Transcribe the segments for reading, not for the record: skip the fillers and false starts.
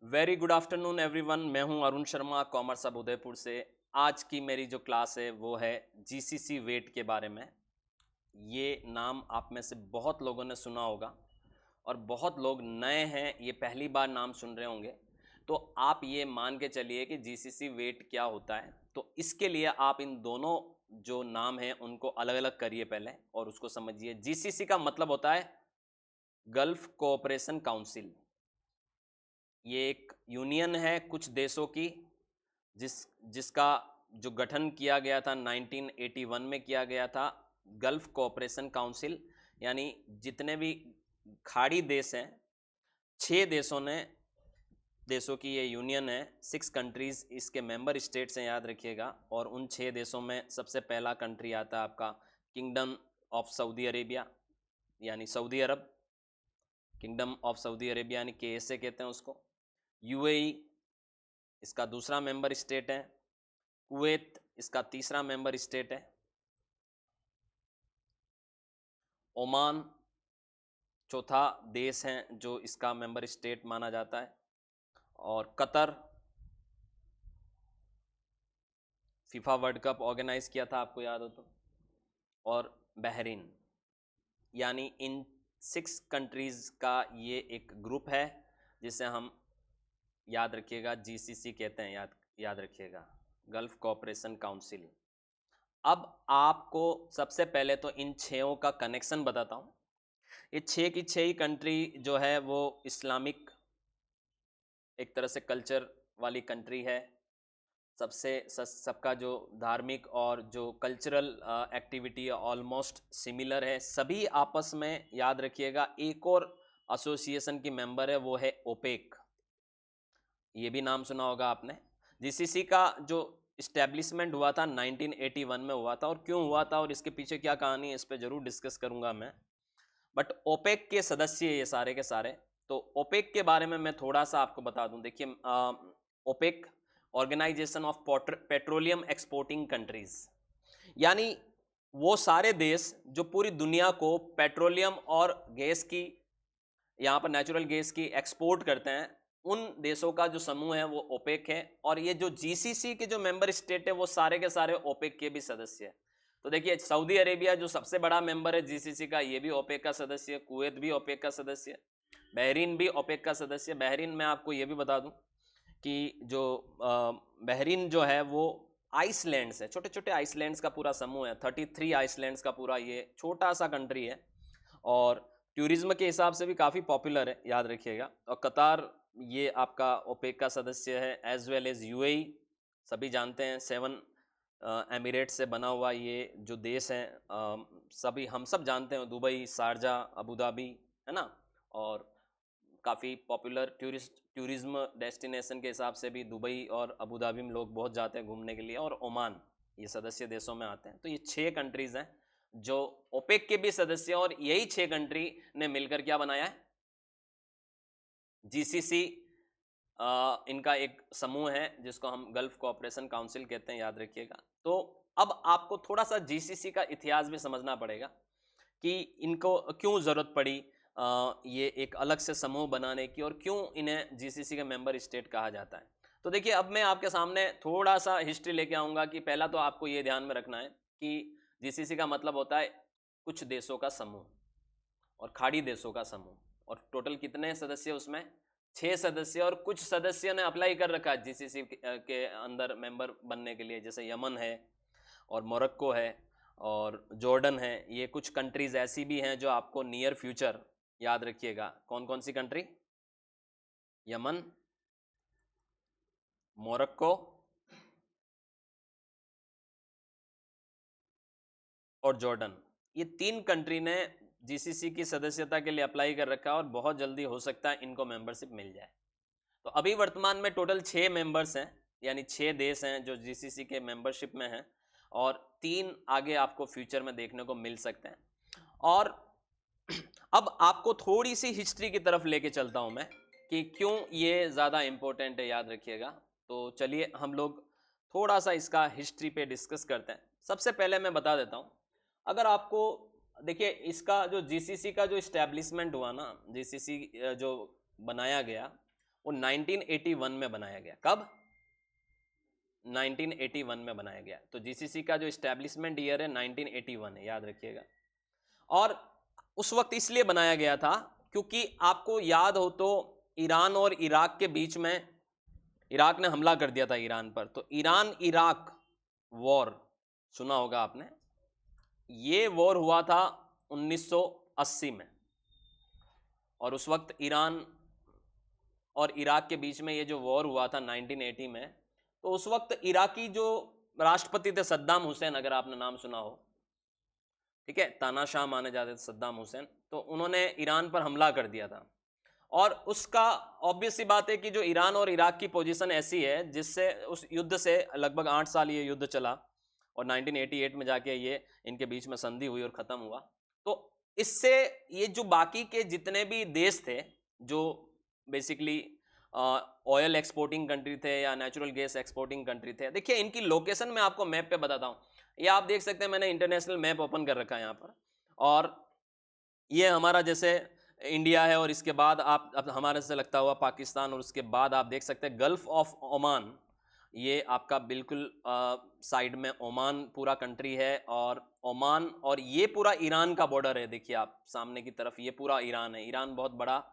Very good afternoon everyone. मैं हूं Arun Sharma, commerce अब उदयपुर से। आज की मेरी जो क्लास है वो है जीसीसी वेट के बारे में। ये नाम आप में से बहुत लोगों ने सुना होगा और बहुत लोग नए हैं, ये पहली बार नाम सुन रहे होंगे। तो आप ये मान के चलिए कि जीसीसी वेट क्या होता है। तो इसके लिए आप इन दोनों जो नाम हैं उनको अलग अलग करिए पहले और उसको समझिए। जीसीसी का मतलब होता है गल्फ कोऑपरेशन काउंसिल। ये एक यूनियन है कुछ देशों की जिस जिसका जो गठन किया गया था 1981 में किया गया था। गल्फ कोऑपरेशन काउंसिल यानी जितने भी खाड़ी देश हैं, 6 देशों की ये यूनियन है। 6 कंट्रीज इसके मेंबर स्टेट्स हैं, याद रखिएगा। और उन 6 देशों में सबसे पहला कंट्री आता है आपका किंगडम ऑफ सऊदी अरेबिया, यानी Saudi Arab. Kingdom of Saudi Arabia यानी KSA कहते हैं उसको। UAE इसका दूसरा मेंबर स्टेट है। कुवैत इसका तीसरा मेंबर स्टेट है। ओमान चौथा देश है जो इसका मेंबर स्टेट माना जाता है। और Qatar, FIFA world cup organise किया था, आपको याद हो तो। और बहरीन, यानी इन 6 कंट्रीज का ये एक ग्रुप है जिसे हम, याद रखिएगा, GCC कहते हैं। याद रखिएगा, गल्फ कोऑपरेशन काउंसिल। अब आपको सबसे पहले तो इन 6 का कनेक्शन बताता हूँ। ये 6 की 6 ही कंट्री जो है वो इस्लामिक एक तरह से कल्चर वाली कंट्री है। सबका जो धार्मिक और जो कल्चरल एक्टिविटी है ऑलमोस्ट सिमिलर है। सभी आपस में, याद रखिएगा, एक और एसोसिएशन की मेंबर है, वो है ओपेक। ये भी नाम सुना होगा आपने। जीसीसी का जो इस्टेब्लिशमेंट हुआ था 1981 में हुआ था, और क्यों हुआ था और इसके पीछे क्या कहानी है इस पर जरूर डिस्कस करूंगा मैं। बट ओपेक के सदस्य ये सारे के सारे। तो ओपेक के बारे में मैं थोड़ा सा आपको बता दूं। देखिए, OPEC organisation of petroleum exporting countries, यानी वो सारे देश जो पूरी दुनिया को पेट्रोलियम और गैस की, यहाँ पर नेचुरल गैस की एक्सपोर्ट करते हैं, उन देशों का जो समूह है वो ओपेक है। और ये जो जीसीसी के जो मेंबर स्टेट है वो सारे के सारे ओपेक के भी सदस्य है। तो देखिए, सऊदी अरेबिया जो सबसे बड़ा मेंबर है जीसीसी का, ये भी ओपेक का सदस्य है। कुवैत भी ओपेक का सदस्य है। बहरीन भी ओपेक का सदस्य है। बहरीन में आपको ये भी बता दूं कि जो बहरीन जो है वो आइसलैंड्स है, छोटे छोटे आइसलैंड्स का पूरा समूह है। 33 आइसलैंड्स का पूरा ये छोटा सा कंट्री है और टूरिज्म के हिसाब से भी काफ़ी पॉपुलर है, याद रखिएगा। और कतार ये आपका ओपेक का सदस्य है, एज वेल एज UAE। सभी जानते हैं 7 एमिरेट से बना हुआ ये जो देश है, सभी हम सब जानते हैं, दुबई, शारजा, अबू धाबी, है ना। और काफ़ी पॉपुलर टूरिज्म डेस्टिनेशन के हिसाब से भी दुबई और अबू धाबी में लोग बहुत जाते हैं घूमने के लिए। और ओमान, ये सदस्य देशों में आते हैं। तो ये 6 कंट्रीज़ हैं जो ओपेक के भी सदस्य हैं, और यही 6 कंट्री ने मिलकर क्या बनाया है, जीसीसी। इनका एक समूह है जिसको हम गल्फ कोऑपरेशन काउंसिल कहते हैं, याद रखिएगा। तो अब आपको थोड़ा सा जीसीसी का इतिहास भी समझना पड़ेगा कि इनको क्यों ज़रूरत पड़ी ये एक अलग से समूह बनाने की, और क्यों इन्हें जीसीसी के मेंबर स्टेट कहा जाता है। तो देखिए, अब मैं आपके सामने थोड़ा सा हिस्ट्री लेके आऊँगा कि पहला तो आपको ये ध्यान में रखना है कि जीसीसी का मतलब होता है कुछ देशों का समूह और खाड़ी देशों का समूह। और टोटल कितने सदस्य उसमें, 6 सदस्य। और कुछ सदस्य ने अप्लाई कर रखा है जीसीसी के अंदर मेंबर बनने के लिए, जैसे यमन है और मोरक्को है और जॉर्डन है। ये कुछ कंट्रीज ऐसी भी हैं जो आपको नियर फ्यूचर, याद रखिएगा, कौन कौन सी कंट्री, यमन, मोरक्को और जॉर्डन। ये 3 कंट्री ने जीसीसी की सदस्यता के लिए अप्लाई कर रखा है और बहुत जल्दी हो सकता है इनको मेंबरशिप मिल जाए। तो अभी वर्तमान में टोटल 6 मेंबर्स हैं, यानी 6 देश हैं जो जीसीसी के मेंबरशिप में हैं, और 3 आगे आपको फ्यूचर में देखने को मिल सकते हैं। और अब आपको थोड़ी सी हिस्ट्री की तरफ लेके चलता हूं मैं कि क्यों ये ज़्यादा इम्पोर्टेंट है, याद रखिएगा। तो चलिए हम लोग थोड़ा सा इसका हिस्ट्री पे डिस्कस करते हैं। सबसे पहले मैं बता देता हूँ, अगर आपको, देखिए, इसका जो जीसीसी का जो इस्टेब्लिशमेंट हुआ ना, जीसीसी जो बनाया गया, वो 1981 में बनाया गया। कब? 1981 में बनाया गया। तो जीसीसी का जो इस्टेब्लिशमेंट ईयर है 1981 है, याद रखिएगा। और उस वक्त इसलिए बनाया गया था क्योंकि आपको याद हो तो ईरान और इराक के बीच में इराक ने हमला कर दिया था ईरान पर। तो ईरान इराक वॉर सुना होगा आपने। ये वॉर हुआ था 1980 में, और उस वक्त ईरान और इराक के बीच में ये जो वॉर हुआ था 1980 में, तो उस वक्त इराकी जो राष्ट्रपति थे सद्दाम हुसैन, अगर आपने नाम सुना हो, ठीक है, तानाशाह माने जाते थे सद्दाम हुसैन, तो उन्होंने ईरान पर हमला कर दिया था। और उसका ऑब्वियस सी बात है कि जो ईरान और इराक की पोजीशन ऐसी है जिससे उस युद्ध से लगभग 8 साल ये युद्ध चला और 1988 में जाके ये इनके बीच में संधि हुई और ख़त्म हुआ। तो इससे ये जो बाकी के जितने भी देश थे जो बेसिकली ऑयल एक्सपोर्टिंग कंट्री थे या नेचुरल गैस एक्सपोर्टिंग कंट्री थे, देखिए इनकी लोकेशन मैं आपको मैप पे बताता हूँ। ये आप देख सकते हैं, मैंने इंटरनेशनल मैप ओपन कर रखा है यहाँ पर, और ये हमारा जैसे इंडिया है, और इसके बाद आप अब हमारे से लगता हुआ पाकिस्तान, और उसके बाद आप देख सकते हैं गल्फ ऑफ ओमान, ये आपका बिल्कुल साइड में ओमान पूरा कंट्री है, और ओमान और ये पूरा ईरान का बॉर्डर है। देखिए आप सामने की तरफ ये पूरा ईरान है। ईरान बहुत बड़ा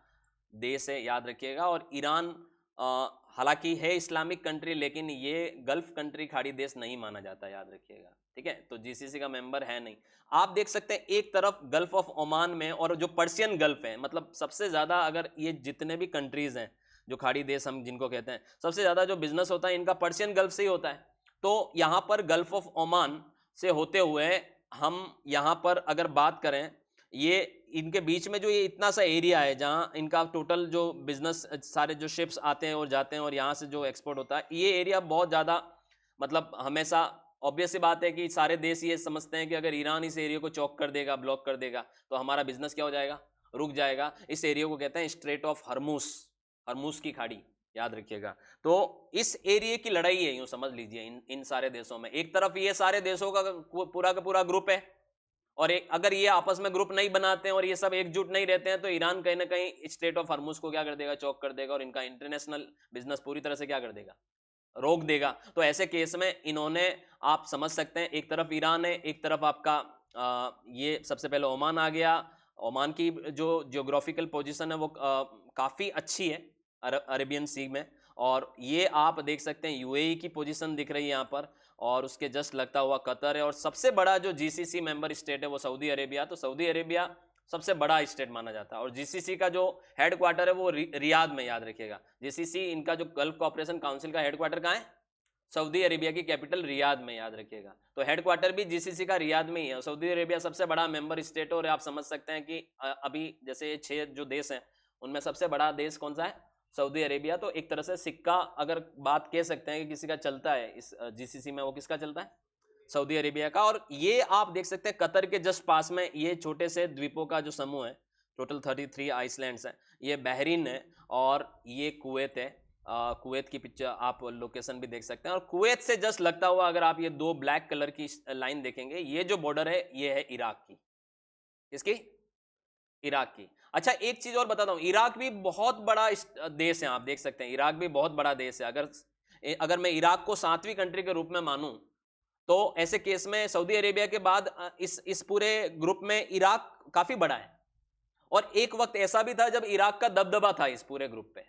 देश है, याद रखिएगा। और ईरान हालांकि है इस्लामिक कंट्री, लेकिन ये गल्फ कंट्री खाड़ी देश नहीं माना जाता, याद रखिएगा, ठीक है। तो जीसीसी का मेंबर है नहीं। आप देख सकते हैं एक तरफ गल्फ ऑफ ओमान में, और जो पर्शियन गल्फ है, मतलब सबसे ज़्यादा अगर ये जितने भी कंट्रीज़ हैं जो खाड़ी देश हम जिनको कहते हैं, सबसे ज़्यादा जो बिजनेस होता है इनका पर्शियन गल्फ से ही होता है। तो यहाँ पर गल्फ ऑफ ओमान से होते हुए हम यहाँ पर अगर बात करें, ये इनके बीच में जो ये इतना सा एरिया है जहाँ इनका टोटल जो बिजनेस सारे जो शिप्स आते हैं और जाते हैं और यहाँ से जो एक्सपोर्ट होता है, ये एरिया बहुत ज़्यादा, मतलब हमेशा ऑब्वियस सी बात है कि सारे देश ये समझते हैं कि अगर ईरान इस एरिया को चौक कर देगा, ब्लॉक कर देगा, तो हमारा बिजनेस क्या हो जाएगा, रुक जाएगा। इस एरिया को कहते हैं स्ट्रेट ऑफ हरमुस, हरमुस की खाड़ी, याद रखिएगा। तो इस एरिया की लड़ाई है, यूं समझ लीजिए, इन सारे देशों में। एक तरफ ये सारे देशों का पूरा का पूरा ग्रुप है, और एक अगर ये आपस में ग्रुप नहीं बनाते हैं और ये सब एकजुट नहीं रहते हैं, तो ईरान कहीं ना कहीं स्ट्रेट ऑफ हरमुज को क्या कर देगा, चौक कर देगा, और इनका इंटरनेशनल बिजनेस पूरी तरह से क्या कर देगा, रोक देगा। तो ऐसे केस में इन्होंने, आप समझ सकते हैं, एक तरफ ईरान है, एक तरफ आपका ये सबसे पहले ओमान आ गया। ओमान की जो जियोग्राफिकल पोजीशन है वो काफ़ी अच्छी है अरेबियन सी में, और ये आप देख सकते हैं यूएई की पोजीशन दिख रही है यहाँ पर, और उसके जस्ट लगता हुआ कतर है, और सबसे बड़ा जो जीसीसी मेंबर स्टेट है वो सऊदी अरेबिया। तो सऊदी अरेबिया सबसे बड़ा स्टेट माना जाता है, और जीसीसी का जो हेडक्वार्टर है वो रियाद में, याद रखिएगा। जीसीसी इनका जो गल्फ कोऑपरेशन काउंसिल का हेडक्वार्टर कहाँ है, सऊदी अरेबिया की कैपिटल रियाद में, याद रखिएगा। तो हेडक्वार्टर भी जीसीसी का रियाद में ही है। सऊदी अरेबिया सबसे बड़ा मेंबर स्टेट है, और आप समझ सकते हैं कि अभी जैसे ये 6 जो देश हैं उनमें सबसे बड़ा देश कौन सा है, सऊदी अरेबिया। तो एक तरह से सिक्का अगर बात कह सकते हैं कि किसी का चलता है इस जीसीसी में, वो किसका चलता है, सऊदी अरेबिया का। और ये आप देख सकते हैं कतर के जस्ट पास में ये छोटे से द्वीपों का जो समूह है, टोटल 33 आइसलैंड्स हैं, ये बहरीन है और ये कुवैत है। कुवैत की पिक्चर आप लोकेशन भी देख सकते हैं, और कुवैत से जस्ट लगता हुआ अगर आप ये 2 ब्लैक कलर की लाइन देखेंगे, ये जो बॉर्डर है ये है इराक की, किसकी, इराक की। अच्छा एक चीज और बताता हूं, इराक भी बहुत बड़ा देश है, आप देख सकते हैं इराक भी बहुत बड़ा देश है। अगर मैं इराक को 7वीं कंट्री के रूप में मानूं, तो ऐसे केस में सऊदी अरेबिया के बाद इस पूरे ग्रुप में इराक काफी बड़ा है। और एक वक्त ऐसा भी था जब इराक का दबदबा था इस पूरे ग्रुप पे।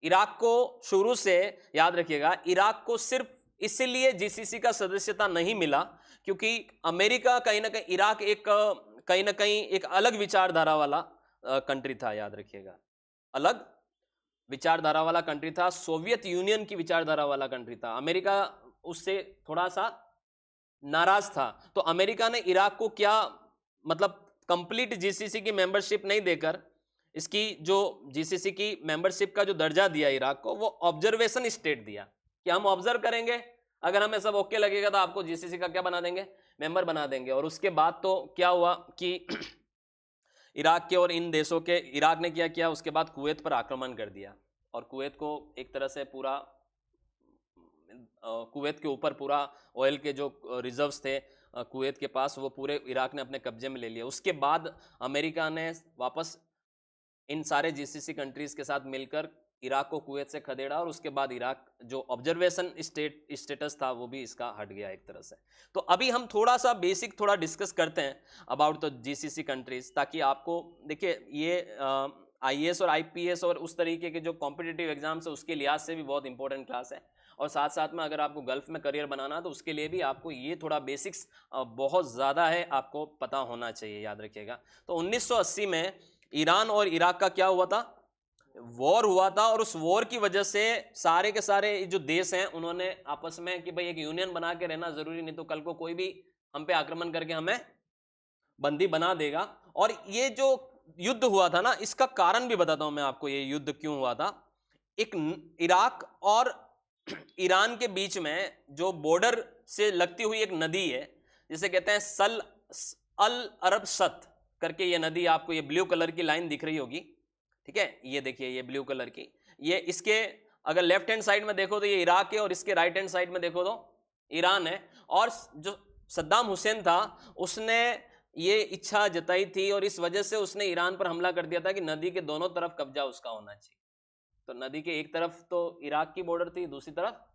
इराक को शुरू से, याद रखिएगा, इराक को सिर्फ इसलिए जीसीसी का सदस्यता नहीं मिला क्योंकि अमेरिका कहीं ना कहीं, इराक एक कहीं ना कहीं एक अलग विचारधारा वाला कंट्री था, याद रखिएगा, अलग विचारधारा वाला कंट्री था, सोवियत यूनियन की विचारधारा वाला कंट्री था। अमेरिका उससे थोड़ा सा नाराज था, तो अमेरिका ने इराक को क्या, मतलब कंप्लीट जीसीसी की मेंबरशिप नहीं देकर, इसकी जो जीसीसी की मेंबरशिप का जो दर्जा दिया इराक को, वो ऑब्जर्वेशन स्टेट दिया कि हम ऑब्जर्व करेंगे, अगर हमें सब ओके लगेगा तो आपको जीसीसी का क्या बना देंगे, मेंबर बना देंगे। और उसके बाद तो क्या हुआ कि इराक के और इन देशों के, इराक ने क्या किया, उसके बाद कुवैत पर आक्रमण कर दिया, और कुवैत को एक तरह से पूरा, कुवैत के ऊपर पूरा ऑयल के जो रिजर्व्स थे कुवैत के पास, वो पूरे इराक ने अपने कब्जे में ले लिया। उसके बाद अमेरिका ने वापस इन सारे जीसीसी कंट्रीज के साथ मिलकर इराक को कुवैत से खदेड़ा और उसके बाद इराक जो ऑब्जर्वेशन स्टेटस था वो भी इसका हट गया एक तरह से। तो अभी हम थोड़ा सा बेसिक थोड़ा डिस्कस करते हैं अबाउट द जीसीसी कंट्रीज, ताकि आपको देखिए ये आईएएस और आईपीएस और उस तरीके के जो कॉम्पिटिटिव एग्जाम्स है उसके लिहाज से भी बहुत इंपॉर्टेंट क्लास है, और साथ साथ में अगर आपको गल्फ में करियर बनाना तो उसके लिए भी आपको ये थोड़ा बेसिक्स बहुत ज़्यादा है, आपको पता होना चाहिए, याद रखिएगा। तो 1980 में ईरान और इराक का क्या हुआ था, वॉर हुआ था, और उस वॉर की वजह से सारे के सारे जो देश हैं उन्होंने आपस में कि भाई एक यूनियन बना के रहना जरूरी, नहीं तो कल को कोई भी हम पे आक्रमण करके हमें बंदी बना देगा। और ये जो युद्ध हुआ था ना, इसका कारण भी बताता हूं मैं आपको, ये युद्ध क्यों हुआ था। एक इराक और ईरान के बीच में जो बॉर्डर से लगती हुई एक नदी है, जिसे कहते हैं सल अल अरब सत करके, ये नदी आपको ये ब्लू कलर की लाइन दिख रही होगी, ठीक है, ये देखिए ये ब्लू कलर की, ये इसके अगर लेफ्ट हैंड साइड में देखो तो ये इराक है, और इसके राइट हैंड साइड में देखो तो ईरान है। और जो सद्दाम हुसैन था उसने ये इच्छा जताई थी, और इस वजह से उसने ईरान पर हमला कर दिया था कि नदी के दोनों तरफ कब्जा उसका होना चाहिए। तो नदी के एक तरफ तो इराक की बॉर्डर थी, दूसरी तरफ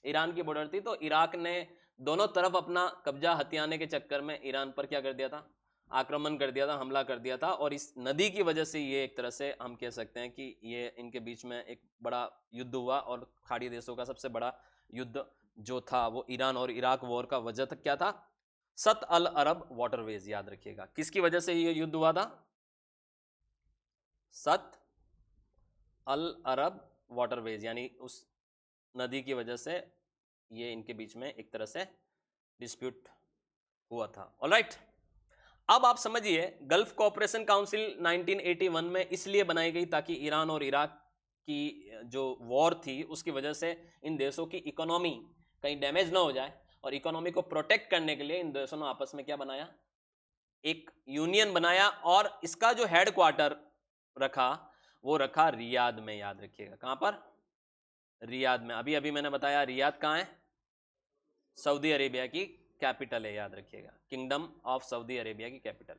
ईरान की बॉर्डर थी, तो इराक ने दोनों तरफ अपना कब्जा हथियाने के चक्कर में ईरान पर क्या कर दिया था, आक्रमण कर दिया था, हमला कर दिया था। और इस नदी की वजह से ये एक तरह से हम कह सकते हैं कि ये इनके बीच में एक बड़ा युद्ध हुआ, और खाड़ी देशों का सबसे बड़ा युद्ध जो था वो ईरान और इराक वॉर का वजह तक क्या था, सत अल अरब वाटरवेज, याद रखिएगा। किसकी वजह से ये युद्ध हुआ था, सत अल अरब वाटरवेज, यानी उस नदी की वजह से ये इनके बीच में एक तरह से डिस्प्यूट हुआ था। ऑलराइट, अब आप समझिए गल्फ कोऑपरेशन काउंसिल 1981 में इसलिए बनाई गई ताकि ईरान और इराक की जो वॉर थी उसकी वजह से इन देशों की इकोनॉमी कहीं डैमेज ना हो जाए, और इकोनॉमी को प्रोटेक्ट करने के लिए इन देशों ने आपस में क्या बनाया, एक यूनियन बनाया, और इसका जो हेडक्वार्टर रखा वो रखा रियाद में, याद रखिएगा। कहां पर, रियाद में। अभी अभी मैंने बताया रियाद कहां है, सऊदी अरेबिया की कैपिटल है, याद रखिएगा, किंगडम ऑफ सऊदी अरेबिया की कैपिटल।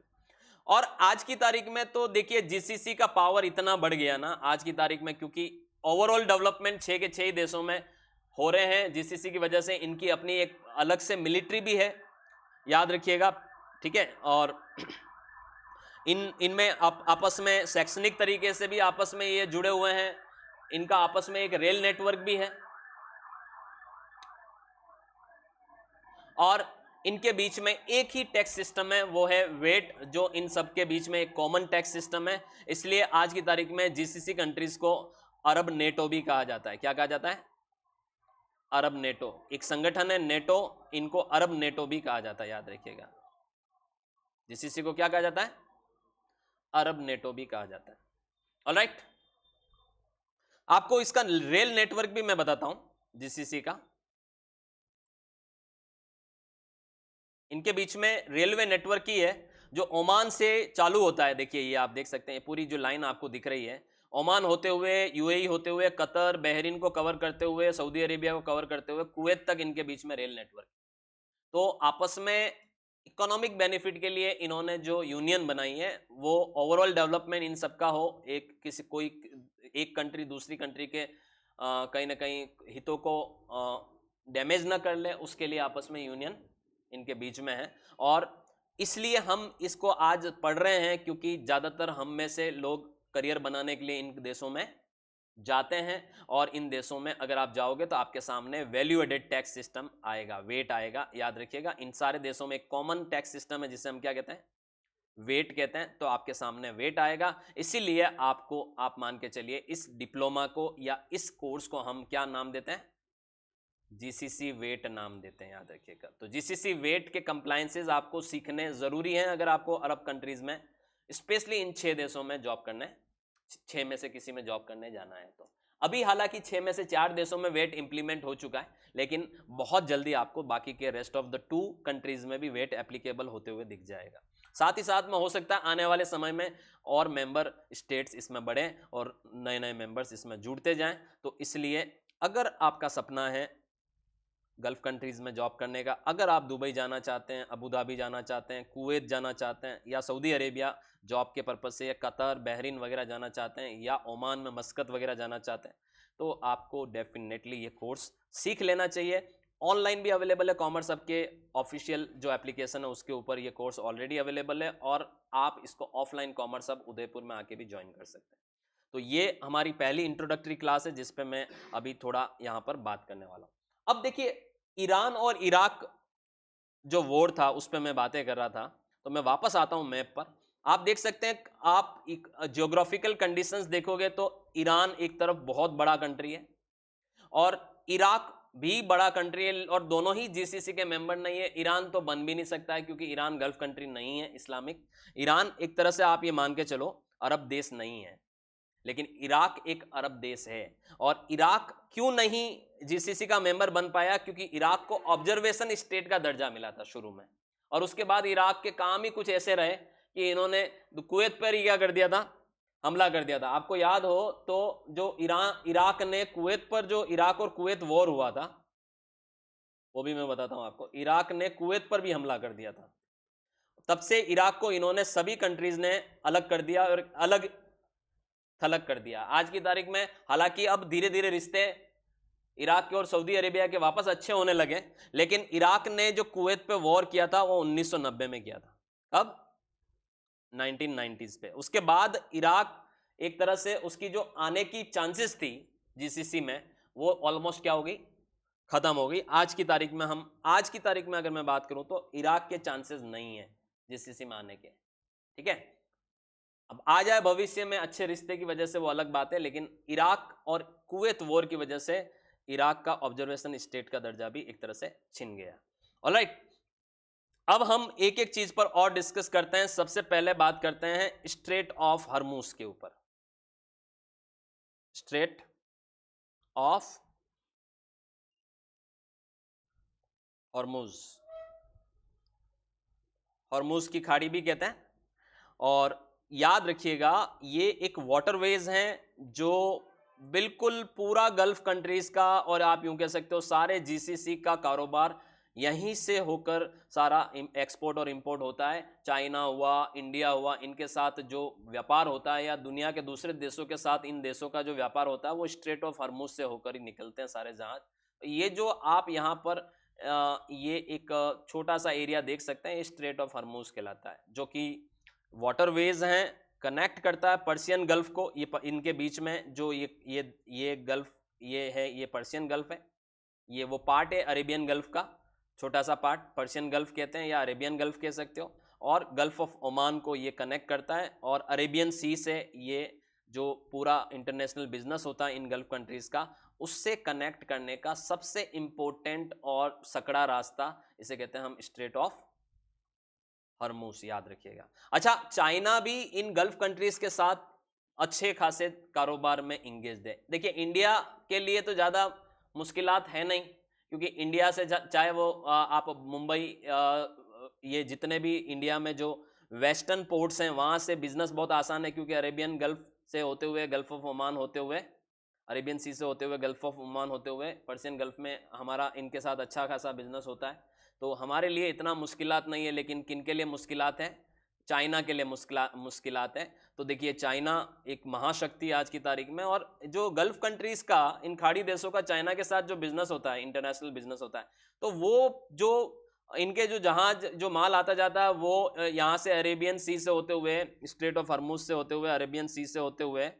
और आज की तारीख में तो देखिए जीसीसी का पावर इतना बढ़ गया ना आज की तारीख में, क्योंकि ओवरऑल डेवलपमेंट 6 के 6 ही देशों में हो रहे हैं जीसीसी की वजह से। इनकी अपनी एक अलग से मिलिट्री भी है, याद रखिएगा, ठीक है। और इनमें आपस में शैक्षणिक तरीके से भी आपस में ये जुड़े हुए हैं, इनका आपस में एक रेल नेटवर्क भी है, और इनके बीच में एक ही टैक्स सिस्टम है, वो है वेट, जो इन सब के बीच में एक कॉमन टैक्स सिस्टम है। इसलिए आज की तारीख में जीसीसी कंट्रीज को अरब नेटो भी कहा जाता है। क्या कहा जाता है, अरब नेटो, एक संगठन है नेटो, इनको अरब नेटो भी कहा जाता है, याद रखिएगा। जीसीसी को क्या कहा जाता है, अरब नेटो भी कहा जाता है। ऑलराइट, आपको इसका रेल नेटवर्क भी मैं बताता हूं जीसीसी का। इनके बीच में रेलवे नेटवर्क ही है जो ओमान से चालू होता है। देखिए ये आप देख सकते हैं पूरी जो लाइन आपको दिख रही है, ओमान होते हुए, यूएई होते हुए, कतर, बहरीन को कवर करते हुए, सऊदी अरेबिया को कवर करते हुए, कुवैत तक इनके बीच में रेल नेटवर्क। तो आपस में इकोनॉमिक बेनिफिट के लिए इन्होंने जो यूनियन बनाई है वो ओवरऑल डेवलपमेंट इन सबका हो, एक कंट्री दूसरी कंट्री के कहीं ना कहीं हितों को डैमेज ना कर ले, उसके लिए आपस में यूनियन इनके बीच में है। और इसलिए हम इसको आज पढ़ रहे हैं क्योंकि ज़्यादातर हम में से लोग करियर बनाने के लिए इन देशों में जाते हैं, और इन देशों में अगर आप जाओगे तो आपके सामने वैल्यू एडेड टैक्स सिस्टम आएगा, वेट आएगा, याद रखिएगा। इन सारे देशों में एक कॉमन टैक्स सिस्टम है जिसे हम क्या कहते हैं, वेट कहते हैं। तो आपके सामने वेट आएगा, इसीलिए आपको, आप मान के चलिए इस डिप्लोमा को या इस कोर्स को हम क्या नाम देते हैं, जीसीसी वेट नाम देते हैं, याद रखिएगा। तो जीसीसी वेट के कंप्लायंसेस आपको सीखने जरूरी हैं अगर आपको अरब कंट्रीज में, स्पेशली इन 6 देशों में जॉब करने, 6 में से किसी में जॉब करने जाना है। तो अभी हालांकि 6 में से 4 देशों में वेट इंप्लीमेंट हो चुका है, लेकिन बहुत जल्दी आपको बाकी के रेस्ट ऑफ द 2 कंट्रीज में भी वेट एप्लीकेबल होते हुए दिख जाएगा। साथ ही साथ में हो सकता है आने वाले समय में और मेंबर स्टेट्स इसमें बढ़े और नए नए मेंबर्स इसमें जुड़ते जाएं। तो इसलिए अगर आपका सपना है गल्फ कंट्रीज में जॉब करने का। अगर आप दुबई जाना चाहते हैं, अबू धाबी जाना चाहते हैं, कुवैत जाना चाहते हैं, या सऊदी अरेबिया जॉब के पर्पज़ से, या कतर, बहरीन वगैरह जाना चाहते हैं, या ओमान में मस्कत वगैरह जाना चाहते हैं, तो आपको डेफिनेटली ये कोर्स सीख लेना चाहिए। ऑनलाइन भी अवेलेबल है, कॉमर्स हब के ऑफिशियल जो एप्लीकेशन है उसके ऊपर ये कोर्स ऑलरेडी अवेलेबल है, और आप इसको ऑफलाइन कॉमर्स हब उदयपुर में आके भी ज्वाइन कर सकते हैं। तो ये हमारी पहली इंट्रोडक्टरी क्लास है जिस पे मैं अभी थोड़ा यहाँ पर बात करने वाला हूँ। अब देखिए, ईरान और इराक जो वॉर था उस पर मैं बातें कर रहा था, तो मैं वापस आता हूँ मैप पर। आप देख सकते हैं, आप जियोग्राफिकल कंडीशंस देखोगे तो ईरान एक तरफ बहुत बड़ा कंट्री है और इराक भी बड़ा कंट्री है, और दोनों ही जीसीसी के मेंबर नहीं है। ईरान तो बन भी नहीं सकता है क्योंकि ईरान गल्फ कंट्री नहीं है इस्लामिक। ईरान एक तरह से आप ये मान के चलो अरब देश नहीं है, लेकिन इराक एक अरब देश है। और इराक क्यों नहीं जीसीसी का मेंबर बन पाया? क्योंकि इराक को ऑब्जर्वेशन स्टेट का दर्जा मिला था शुरू में, और उसके बाद इराक के काम ही कुछ ऐसे रहे कि इन्होंने कुवैत पर ही क्या कर दिया था, हमला कर दिया था। आपको याद हो तो जो इराक ने कुवैत पर, जो इराक और कुवैत वॉर हुआ था, वो भी मैं बताता हूं आपको, इराक ने कुवैत पर भी हमला कर दिया था। तब से इराक को इन्होंने सभी कंट्रीज ने अलग कर दिया और अलग थलग कर दिया। आज की तारीख में हालांकि अब धीरे धीरे रिश्ते इराक के और सऊदी अरेबिया के वापस अच्छे होने लगे, लेकिन इराक ने जो कुवैत पे वॉर किया था वो 1990 में किया था। अब 1990s पे, उसके बाद इराक एक तरह से उसकी जो आने की चांसेस थी जीसीसी में, वो ऑलमोस्ट क्या हो गई, खत्म हो गई। आज की तारीख में अगर मैं बात करूं तो इराक के चांसेस नहीं है जीसीसी में आने के। ठीक है, अब आ जाए भविष्य में अच्छे रिश्ते की वजह से वो अलग बात है, लेकिन इराक और कुवैत वॉर की वजह से इराक का ऑब्जर्वेशन स्टेट का दर्जा भी एक तरह से छिन गया। ऑलराइट, अब हम एक एक चीज पर और डिस्कस करते हैं। सबसे पहले बात करते हैं स्ट्रेट ऑफ हरमुज के ऊपर। स्ट्रेट ऑफ हरमुज, हरमुज की खाड़ी भी कहते हैं। और याद रखिएगा, ये एक वाटरवेज हैं जो बिल्कुल पूरा गल्फ कंट्रीज का, और आप यूं कह सकते हो सारे जीसीसी का कारोबार यहीं से होकर सारा एक्सपोर्ट और इंपोर्ट होता है। चाइना हुआ, इंडिया हुआ, इनके साथ जो व्यापार होता है, या दुनिया के दूसरे देशों के साथ इन देशों का जो व्यापार होता है, वो स्ट्रेट ऑफ हरमुज से होकर ही निकलते हैं सारे जहाज। ये जो आप यहाँ पर ये एक छोटा सा एरिया देख सकते हैं, ये स्ट्रेट ऑफ हरमुज कहलाता है, जो कि वाटरवेज हैं, कनेक्ट करता है पर्शियन गल्फ को। ये इनके बीच में जो ये गल्फ ये है, ये पर्शियन गल्फ है। ये वो पार्ट है अरेबियन गल्फ का, छोटा सा पार्ट पर्शियन गल्फ कहते हैं या अरेबियन गल्फ कह सकते हो। और गल्फ ऑफ ओमान को ये कनेक्ट करता है, और अरेबियन सी से ये जो पूरा इंटरनेशनल बिजनेस होता है इन गल्फ कंट्रीज का, उससे कनेक्ट करने का सबसे इंपॉर्टेंट और सकड़ा रास्ता इसे कहते हैं हम स्ट्रेट ऑफ हरमुज, याद रखिएगा। अच्छा, चाइना भी इन गल्फ कंट्रीज के साथ अच्छे खासे कारोबार में इंगेज है। देखिए, इंडिया के लिए तो ज़्यादा मुश्किलात है नहीं, क्योंकि इंडिया से चाहे वो आप मुंबई, ये जितने भी इंडिया में जो वेस्टर्न पोर्ट्स हैं वहाँ से बिजनेस बहुत आसान है, क्योंकि अरेबियन गल्फ से होते हुए, गल्फ ऑफ ओमान होते हुए, अरेबियन सी से होते हुए, गल्फ ऑफ ओमान होते हुए, पर्शियन गल्फ में हमारा इनके साथ अच्छा खासा बिजनेस होता है। तो हमारे लिए इतना मुश्किलात नहीं है। लेकिन किन के लिए मुश्किलात है? चाइना के लिए मुश्किलात है। तो देखिए, चाइना एक महाशक्ति आज की तारीख में, और जो गल्फ कंट्रीज का, इन खाड़ी देशों का चाइना के साथ जो बिजनेस होता है, इंटरनेशनल बिजनेस होता है, तो वो जो इनके जो जहाज, जो माल आता जाता है, वो यहाँ से अरेबियन सी से होते हुए, स्ट्रेट ऑफ हरमुज से होते हुए, अरेबियन सी से होते हुए,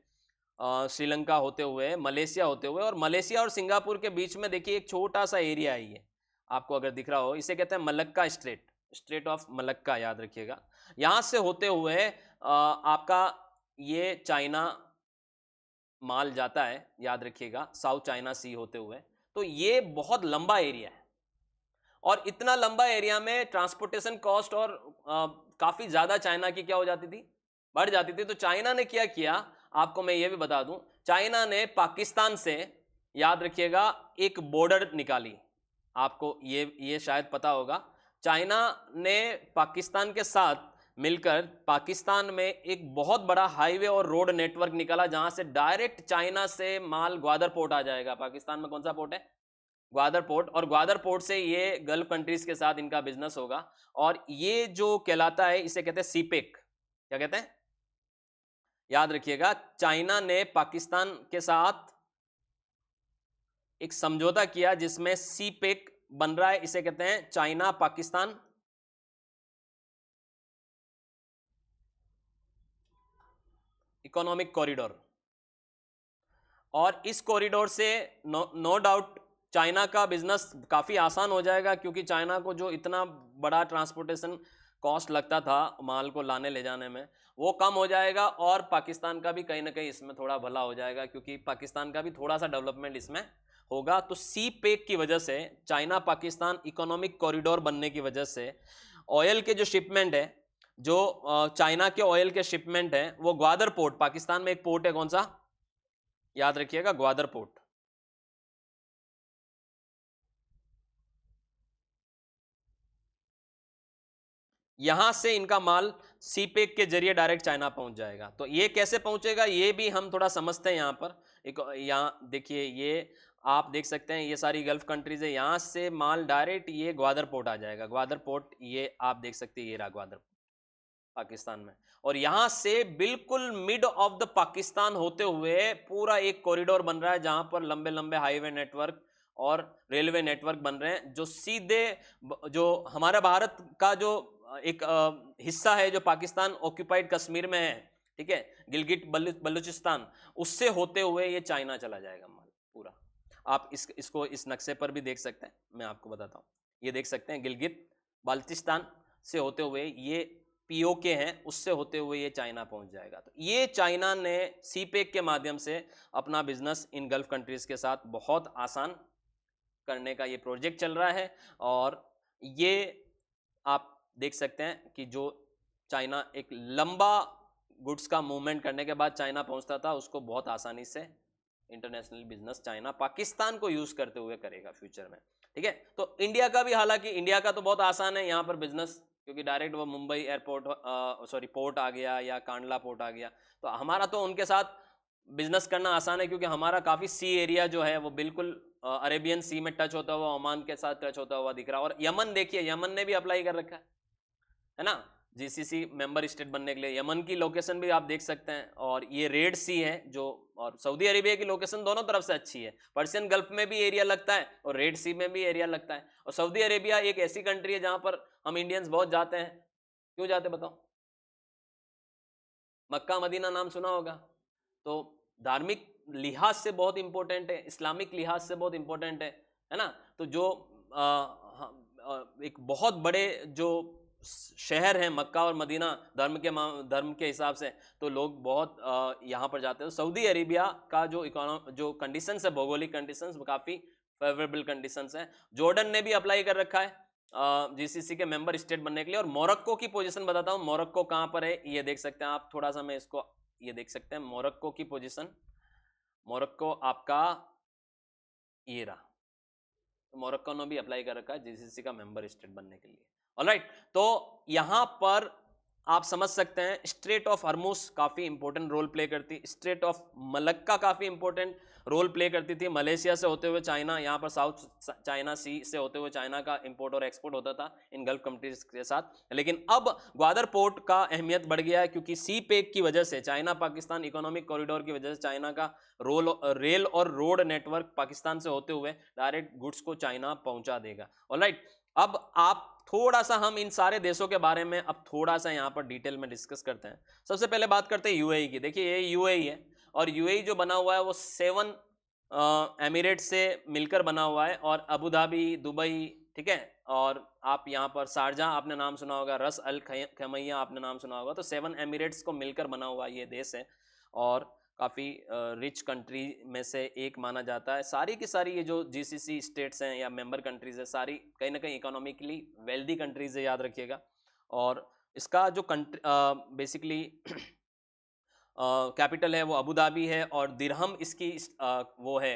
श्रीलंका होते हुए, मलेशिया होते हुए, और मलेशिया और सिंगापुर के बीच में देखिए एक छोटा सा एरिया है, ये आपको अगर दिख रहा हो, इसे कहते हैं Malacca strait, straight of Malacca, याद रखिएगा। यहाँ से होते हुए आपका ये चाइना माल जाता है, याद रखिएगा, साउथ चाइना सी होते हुए। तो ये बहुत लंबा एरिया है, और इतना लंबा एरिया में ट्रांसपोर्टेशन कॉस्ट और काफ़ी ज़्यादा चाइना की क्या हो जाती थी, बढ़ जाती थी। तो चाइना ने क्या किया, आपको मैं ये भी बता दूं, चाइना ने पाकिस्तान से, याद रखिएगा, एक बॉर्डर निकाली। आपको ये शायद पता होगा, चाइना ने पाकिस्तान के साथ मिलकर पाकिस्तान में एक बहुत बड़ा हाईवे और रोड नेटवर्क निकाला, जहां से डायरेक्ट चाइना से माल ग्वादर पोर्ट आ जाएगा। पाकिस्तान में कौन सा पोर्ट है? ग्वादर पोर्ट, और ग्वादर पोर्ट से ये गल्फ कंट्रीज के साथ इनका बिजनेस होगा। और ये जो कहलाता है इसे कहते हैं सीपेक। क्या कहते हैं, याद रखिएगा, चाइना ने पाकिस्तान के साथ एक समझौता किया जिसमें सीपेक बन रहा है, इसे कहते हैं चाइना पाकिस्तान इकोनॉमिक कॉरिडोर। और इस कॉरिडोर से नो डाउट चाइना का बिजनेस काफ़ी आसान हो जाएगा, क्योंकि चाइना को जो इतना बड़ा ट्रांसपोर्टेशन कॉस्ट लगता था माल को लाने ले जाने में, वो कम हो जाएगा। और पाकिस्तान का भी कहीं ना कहीं इसमें थोड़ा भला हो जाएगा, क्योंकि पाकिस्तान का भी थोड़ा सा डेवलपमेंट इसमें होगा। तो सी पेक की वजह से, चाइना पाकिस्तान इकोनॉमिक कॉरिडोर बनने की वजह से ऑयल के जो शिपमेंट है, जो चाइना के ऑयल के शिपमेंट है, वो ग्वादर पोर्ट, पाकिस्तान में एक पोर्ट है, कौन सा, याद रखिएगा, ग्वादर पोर्ट। यहां से इनका माल सीपेक के जरिए डायरेक्ट चाइना पहुंच जाएगा। तो ये कैसे पहुंचेगा ये भी हम थोड़ा समझते हैं। यहां पर एक, यहां देखिए, ये आप देख सकते हैं, ये सारी गल्फ कंट्रीज है, यहां से माल डायरेक्ट ये ग्वादर पोर्ट आ जाएगा। ग्वादर पोर्ट ये आप देख सकते हैं, ये रहा ग्वादर पोर्ट पाकिस्तान में। और यहां से बिल्कुल मिड ऑफ द पाकिस्तान होते हुए पूरा एक कॉरिडोर बन रहा है, जहां पर लंबे लंबे हाईवे नेटवर्क और रेलवे नेटवर्क बन रहे हैं, जो सीधे जो हमारा भारत का जो एक हिस्सा है, जो पाकिस्तान ऑक्यूपाइड कश्मीर में है, ठीक है, गिलगिट बलूचिस्तान, उससे होते हुए ये चाइना चला जाएगा माल पूरा। आप इसको इस नक्शे पर भी देख सकते हैं, मैं आपको बताता हूँ। ये देख सकते हैं, गिलगित बाल्टिस्तान से होते हुए ये पीओके हैं, उससे होते हुए ये चाइना पहुंच जाएगा। तो ये चाइना ने सीपेक के माध्यम से अपना बिजनेस इन गल्फ कंट्रीज के साथ बहुत आसान करने का ये प्रोजेक्ट चल रहा है। और ये आप देख सकते हैं कि जो चाइना एक लंबा गुड्स का मूवमेंट करने के बाद चाइना पहुंचता था, उसको बहुत आसानी से इंटरनेशनल बिजनेस चाइना पाकिस्तान को यूज करते हुए करेगा फ्यूचर में, ठीक है। तो इंडिया का भी, हालांकि इंडिया का तो बहुत आसान है यहाँ पर बिजनेस, क्योंकि डायरेक्ट वो मुंबई एयरपोर्ट पोर्ट आ गया या कांडला पोर्ट आ गया। तो हमारा तो उनके साथ बिजनेस करना आसान है, क्योंकि हमारा काफ़ी सी एरिया जो है वो बिल्कुल अरेबियन सी में टच होता हुआ, ओमान के साथ टच होता हुआ दिख रहा है। और यमन देखिए, यमन ने भी अप्लाई कर रखा है ना, जीसीसी मेंबर स्टेट बनने के लिए। यमन की लोकेशन भी आप देख सकते हैं, और ये रेड सी है जो, और सऊदी अरेबिया की लोकेशन दोनों तरफ से अच्छी है। पर्शियन गल्फ में भी एरिया लगता है और रेड सी में भी एरिया लगता है। और सऊदी अरेबिया एक ऐसी कंट्री है जहां पर हम इंडियंस बहुत जाते हैं। क्यों जाते बताओ, मक्का मदीना नाम सुना होगा, तो धार्मिक लिहाज से बहुत इंपॉर्टेंट है, इस्लामिक लिहाज से बहुत इंपॉर्टेंट है ना। तो जो एक बहुत बड़े जो शहर है मक्का और मदीना धर्म के हिसाब से, तो लोग बहुत यहाँ पर जाते हैं। सऊदी अरेबिया का जो कंडीशंस है, भौगोलिक कंडीशंस, वो काफ़ी फेवरेबल कंडीशंस हैं। जॉर्डन ने भी अप्लाई कर रखा है जीसीसी के मेंबर स्टेट बनने के लिए। और मोरक्को की पोजीशन बताता हूँ, मोरक्को कहाँ पर है ये देख सकते हैं आप, थोड़ा सा मैं इसको, ये देख सकते हैं मोरक्को की पोजीशन। मोरक्को आपका ये रहा, तो मोरक्को ने भी अप्लाई कर रखा है जीसीसी का मेंबर स्टेट बनने के लिए। ऑलराइट, तो यहां पर आप समझ सकते हैं स्ट्रेट ऑफ हर्मुस काफी इंपॉर्टेंट रोल प्ले करती, स्ट्रेट ऑफ मलक्का काफी इंपॉर्टेंट रोल प्ले करती थी। मलेशिया से होते हुए चाइना, यहाँ पर साउथ चाइना सी से होते हुए चाइना का इंपोर्ट और एक्सपोर्ट होता था इन गल्फ कंट्रीज के साथ। लेकिन अब ग्वादर पोर्ट का अहमियत बढ़ गया है, क्योंकि सी पेक की वजह से, चाइना पाकिस्तान इकोनॉमिक कॉरिडोर की वजह से, चाइना का रेल और रोड नेटवर्क पाकिस्तान से होते हुए डायरेक्ट गुड्स को चाइना पहुंचा देगा। ऑलराइट, अब आप थोड़ा सा, हम इन सारे देशों के बारे में अब थोड़ा सा यहाँ पर डिटेल में डिस्कस करते हैं। सबसे पहले बात करते हैं यूएई की। देखिए ये यूएई है, और यूएई जो बना हुआ है वो 7 एमिरेट से मिलकर बना हुआ है, और अबू धाबी, दुबई, ठीक है, और आप यहाँ पर शारजा आपने नाम सुना होगा, रस अल खैमैया आपने नाम सुना होगा। तो 7 एमिरेट्स को मिलकर बना हुआ ये देश है, और काफ़ी रिच कंट्री में से एक माना जाता है। सारी की सारी ये जो जीसीसी स्टेट्स हैं या मेंबर कंट्रीज है, सारी कहीं ना कहीं इकोनॉमिकली वेल्दी कंट्रीज है, याद रखिएगा। और इसका जो बेसिकली कैपिटल है वो अबू धाबी है, और दिरहम इसकी वो है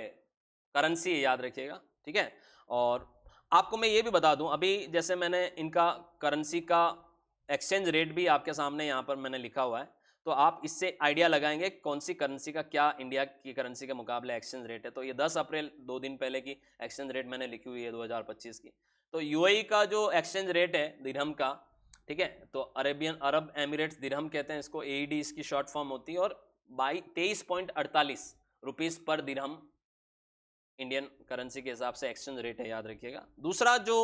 करेंसी है, याद रखिएगा, ठीक है। और आपको मैं ये भी बता दूं, अभी जैसे मैंने इनका करेंसी का एक्सचेंज रेट भी आपके सामने यहाँ पर मैंने लिखा हुआ है। तो आप इससे आइडिया लगाएंगे कौन सी करेंसी का क्या इंडिया की करेंसी के मुकाबले एक्सचेंज रेट है। तो ये 10 अप्रैल 2 दिन पहले की एक्सचेंज रेट मैंने लिखी हुई है 2025 की। तो यूएई का जो एक्सचेंज रेट है दिरहम का, ठीक है, तो अरब एमिरेट्स दिरहम कहते हैं इसको, एईडी इसकी शॉर्ट फॉर्म होती है, और 23.48 रुपीस पर दिरहम इंडियन करेंसी के हिसाब से एक्सचेंज रेट है, याद रखिएगा। दूसरा जो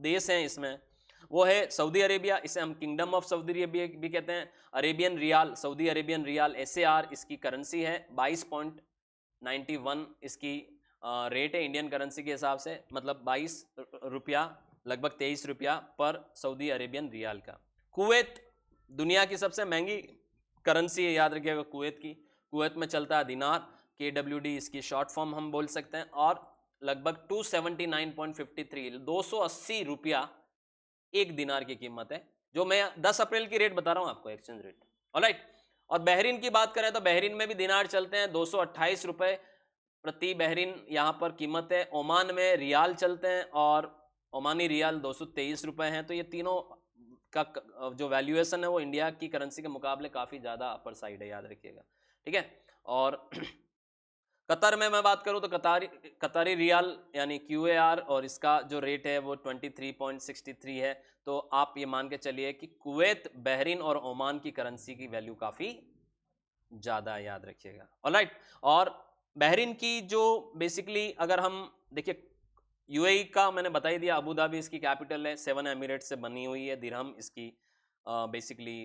देश है इसमें वो है सऊदी अरेबिया, इसे हम किंगडम ऑफ सऊदी अरेबिया भी कहते हैं। Arabian riyal, Saudi Arabian riyal SAR इसकी करेंसी है, 22.91 इसकी रेट है इंडियन करेंसी के हिसाब से, मतलब 22 रुपया, लगभग 23 रुपया पर सऊदी अरेबियन रियाल का। कुवैत दुनिया की सबसे महंगी करेंसी है, याद रखिएगा कुवैत की। कुवैत में चलता है दिनार, KWD इसकी शॉर्ट फॉर्म हम बोल सकते हैं, और लगभग 279.53 280 रुपया एक दिनार की कीमत है, जो मैं 10 अप्रैल की रेट बता रहा हूं आपको, एक्सचेंज रेट। ऑलराइट, और बहरीन की बात करें तो बहरीन में भी दिनार चलते हैं, 228 रुपए प्रति बहरीन यहाँ पर कीमत है। ओमान में रियाल चलते हैं और ओमानी रियाल 223 रुपए हैं। तो ये तीनों का जो वैल्यूएशन है वो इंडिया की करेंसी के मुकाबले काफ़ी ज़्यादा अपर साइड है, याद रखिएगा, ठीक है। और कतर में मैं बात करूं तो कतारी रियाल यानी QAR, और इसका जो रेट है वो 23.63 है। तो आप ये मान के चलिए कि कुवैत, बहरीन और ओमान की करेंसी की वैल्यू काफ़ी ज़्यादा है, याद रखिएगा। ऑलराइट, और बहरीन की जो बेसिकली अगर हम देखिए, यूएई का मैंने बता ही दिया, अबू धाबी इसकी कैपिटल है, 7 एमिरेट से बनी हुई है, दिरहम इसकी बेसिकली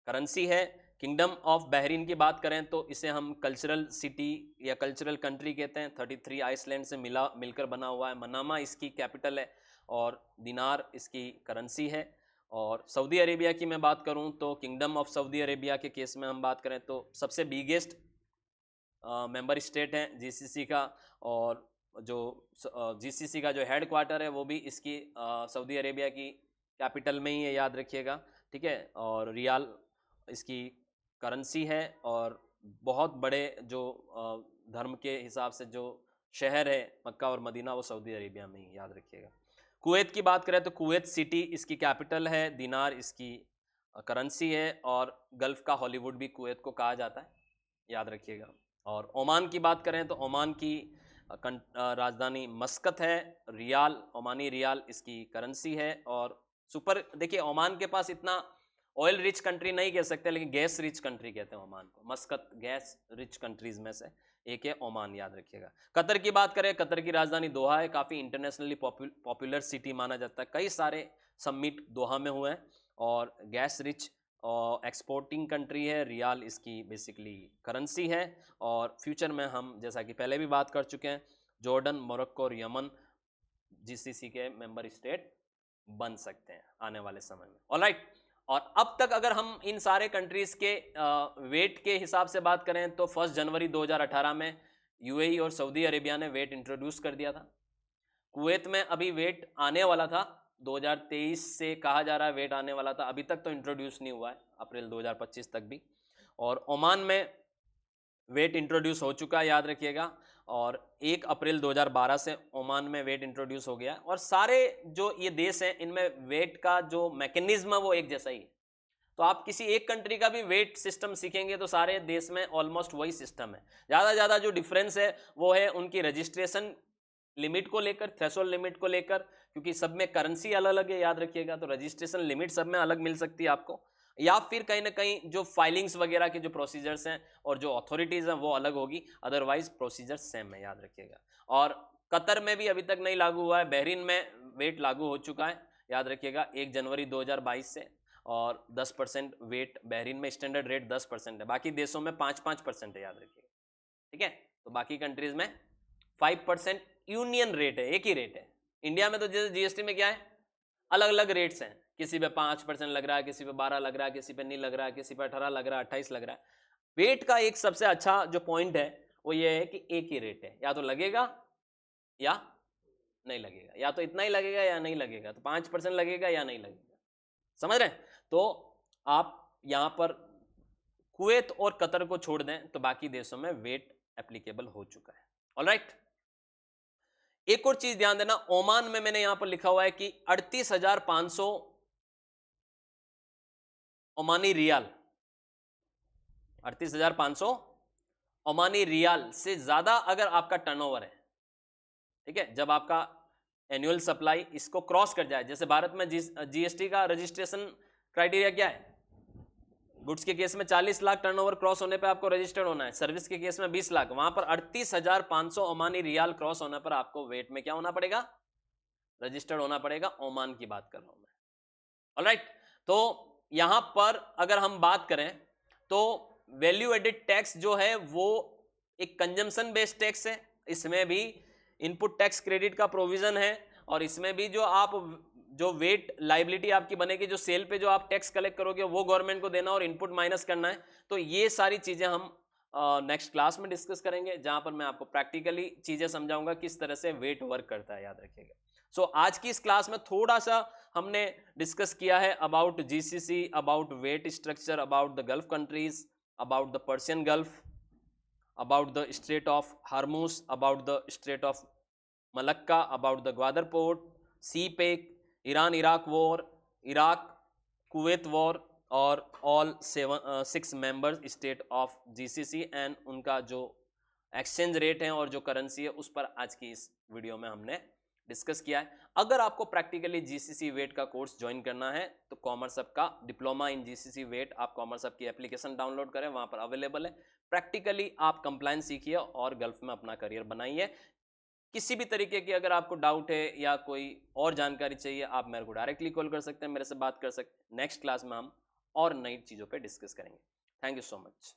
करेंसी है। किंगडम ऑफ बहरीन की बात करें तो इसे हम कल्चरल सिटी या कल्चरल कंट्री कहते हैं, 33 आइसलैंड से मिलकर बना हुआ है। मनामा इसकी कैपिटल है और दिनार इसकी करेंसी है। और सऊदी अरेबिया की मैं बात करूं तो किंगडम ऑफ सऊदी अरेबिया के केस में हम बात करें तो सबसे बिगेस्ट मेंबर स्टेट है GCC का, और जो GCC का जो हेड क्वार्टर है वो भी इसकी सऊदी अरेबिया की कैपिटल में ही है, याद रखिएगा, ठीक है। और रियाल इसकी करेंसी है, और बहुत बड़े जो धर्म के हिसाब से जो शहर है मक्का और मदीना वो सऊदी अरेबिया में ही, याद रखिएगा। कुवैत की बात करें तो कुवैत सिटी इसकी कैपिटल है, दिनार इसकी करेंसी है, और गल्फ का हॉलीवुड भी कुवैत को कहा जाता है, याद रखिएगा। और ओमान की बात करें तो ओमान की राजधानी मस्कत है, रियाल, ओमानी रियाल इसकी करेंसी है। और सुपर देखिए, ओमान के पास इतना ऑयल रिच कंट्री नहीं कह सकते, लेकिन गैस रिच कंट्री कहते हैं ओमान को। मस्कत गैस रिच कंट्रीज में से एक है ओमान, याद रखिएगा। कतर की बात करें, कतर की राजधानी दोहा है, काफ़ी इंटरनेशनली पॉपुलर सिटी माना जाता है, कई सारे समिट दोहा में हुए हैं, और गैस रिच और एक्सपोर्टिंग कंट्री है। रियाल इसकी बेसिकली करेंसी है। और फ्यूचर में हम जैसा कि पहले भी बात कर चुके हैं, जॉर्डन, मोरक्को और यमन GCC के मेंबर स्टेट बन सकते हैं आने वाले समय में। ऑलराइट, और अब तक अगर हम इन सारे कंट्रीज के वेट के हिसाब से बात करें तो 1 जनवरी 2018 में यूएई और सऊदी अरेबिया ने वेट इंट्रोड्यूस कर दिया था। कुवैत में अभी वेट आने वाला था, 2023 से कहा जा रहा है वेट आने वाला था, अभी तक तो इंट्रोड्यूस नहीं हुआ है, अप्रैल 2025 तक भी। और ओमान में वेट इंट्रोड्यूस हो चुका है, याद रखिएगा, और 1 अप्रैल 2012 से ओमान में वेट इंट्रोड्यूस हो गया। और सारे जो ये देश हैं इनमें वेट का जो मैकेनिज्म है वो एक जैसा ही है। तो आप किसी एक कंट्री का भी वेट सिस्टम सीखेंगे तो सारे देश में ऑलमोस्ट वही सिस्टम है। ज़्यादा जो डिफरेंस है वो है उनकी रजिस्ट्रेशन लिमिट को लेकर, थ्रेशोल्ड लिमिट को लेकर, क्योंकि सब में करेंसी अलग अलग है, याद रखिएगा। तो रजिस्ट्रेशन लिमिट सब में अलग मिल सकती है आपको, या फिर कहीं ना कहीं जो फाइलिंग्स वगैरह के जो प्रोसीजर्स हैं और जो अथॉरिटीज़ हैं वो अलग होगी, अदरवाइज प्रोसीजर सेम है, याद रखिएगा। और कतर में भी अभी तक नहीं लागू हुआ है, बहरीन में वेट लागू हो चुका है, याद रखिएगा, 1 जनवरी 2022 से। और 10% वेट बहरीन में, स्टैंडर्ड रेट 10% है, बाकी देशों में 5% है, याद रखिएगा, ठीक है। तो बाकी कंट्रीज में 5% यूनियन रेट है, एक ही रेट है। इंडिया में तो जैसे GST में क्या है, अलग अलग रेट्स हैं, किसी पे 5% लग रहा है, किसी पे 12 लग रहा है, किसी पे नहीं लग रहा है, किसी पे 18 लग रहा है, 28 लग रहा है। वेट का एक सबसे अच्छा जो पॉइंट है वो ये है कि एक ही रेट है, या तो लगेगा या नहीं लगेगा, या तो इतना ही लगेगा या नहीं लगेगा, तो 5% लगेगा या नहीं लगेगा, समझ रहे हैं। तो आप यहां पर कुवैत और कतर को छोड़ दें तो बाकी देशों में वेट एप्लीकेबल हो चुका है। ऑलराइट, एक और चीज ध्यान देना, ओमान में मैंने यहां पर लिखा हुआ है कि 38,500 ओमानी रियाल 38,500 ओमानी रियाल से ज़्यादा अगर आपका टर्नओवर है, ठीक है, जब आपका एनुअल सप्लाई इसको क्रॉस कर जाए, जैसे भारत में जीएसटी का रजिस्ट्रेशन क्राइटेरिया क्या है, गुड्स के केस में 40 लाख टर्नओवर क्रॉस होने पे आपको रजिस्टर्ड होना है, सर्विस के केस में 20 लाख, वहां पर 38,500 ओमानी रियाल क्रॉस होने पर आपको वेट में क्या होना पड़ेगा, रजिस्टर्ड होना पड़ेगा। ओमान की बात कर रहा हूं मैं। ऑलराइट, तो यहां पर अगर हम बात करें तो वैल्यू एडेड टैक्स जो है वो एक कंजम्पशन बेस्ड टैक्स है, इसमें भी इनपुट टैक्स क्रेडिट का प्रोविजन है, और इसमें भी जो वेट लाइबिलिटी आपकी बनेगी, जो सेल पे जो आप टैक्स कलेक्ट करोगे वो गवर्नमेंट को देना और इनपुट माइनस करना है। तो ये सारी चीजें हम नेक्स्ट क्लास में डिस्कस करेंगे, जहां पर मैं आपको प्रैक्टिकली चीजें समझाऊंगा किस तरह से वेट वर्क करता है, याद रखिएगा। सो आज की इस क्लास में थोड़ा सा हमने डिस्कस किया है about GCC, about wait structure, about the gulf countries, about the Persian gulf, about the Strait of Hormuz, about the Strait of Malacca, about the Gwadar Port, CPEC, Iran-Iraq war, Iraq, Kuwait war, और all 6 members state of GCC and उनका जो exchange rate है और जो currency है उस पर आज की इस वीडियो में हमने डिस्कस किया है। अगर आपको प्रैक्टिकली जीसीसी वेट का कोर्स ज्वाइन करना है तो कॉमर्स हब का डिप्लोमा इन जीसीसी वेट, आप कॉमर्स हब की एप्लीकेशन डाउनलोड करें, वहां पर अवेलेबल है। प्रैक्टिकली आप कंप्लायंस सीखिए और गल्फ में अपना करियर बनाइए। किसी भी तरीके की अगर आपको डाउट है या कोई और जानकारी चाहिए, आप मेरे को डायरेक्टली कॉल कर सकते हैं, मेरे से बात कर सकते हैं। नेक्स्ट क्लास में हम और नई चीज़ों पे डिस्कस करेंगे। Thank you so much.